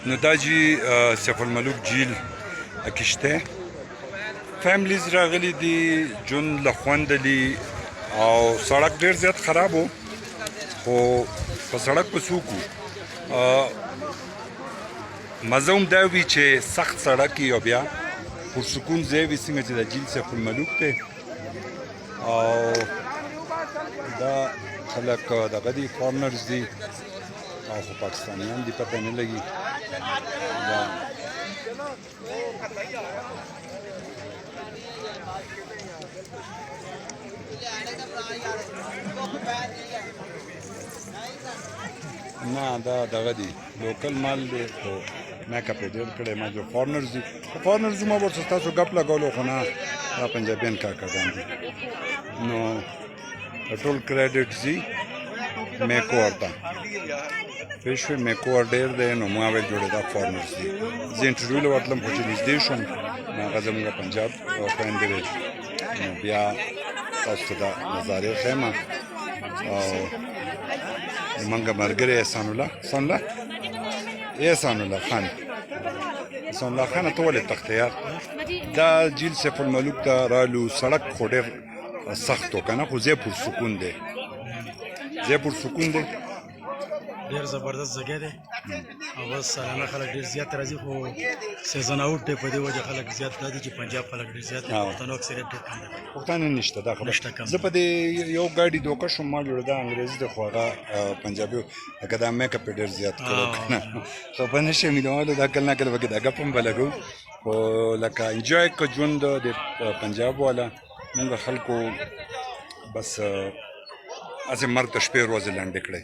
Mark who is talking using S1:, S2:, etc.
S1: نو دا جی سیف الملوک جیل کشته فیملیز راغلی دي ژوند له خوند دي او سړک ډېر زیات خراب و خو په سړک په څوک وو مزه هم دا وي چې سخت سړک وي او بیا پرسکون ځای وي څنګه چې د جیل سیف الملوک دی او دا خلک دغه دي فارنرز دي او خو پاکستانیان دي پته نه لګي دا نه دا دغه دي لوکل مال دی خو میک اپ یې ډېر کړی ما جو فارنرز دي فارنرز ما ورته ستاسو ګپ لګولو خو نه دا پنجابیان کاکاګان دي نو ټول کریډټ ځي میکو ورته پوه شوې میکو ور ډېر دی نو ما ویل جوړې دا فارنرز دي زه انټرویو له ورتلم خو چې نږدې شوم نو هغه زموږ پنجاب خویندې وې نو بیا تاسو ته دا نظارې ښیم او زمونږ ملګری احسان الله خان احسان الله خان ته ولې تخته یار دا جیل سیف الملوک ته رالو سړک خو ډېر سخت و که نه خو ځای پرسکون دی
S2: ډېر زبردست ځای دی او بس سالانه خلک ډېر زیات راځي خو سیزن آوټ دی په دې وجه خلک زیات دا دي چې پنجاب خلک ډېر زیات دي پښتنو اکثریت ډېر کم دی
S1: پښتانه نشته دا خبره زه په دې یو ګاډي دوکه شوم ما جوړه دا انګریزي دی خو هغه پنجابي لکه دا میک اپ یې ډېر زیات کړی که نه خبر نه شم مینوالو دا کله نه کله پکې دا ګپ هم به لګو خو لکه انجوی که ژوند د پنجاب والا موږ خلکو بس هسې مرګ ته شپې ورځې لنډې کړی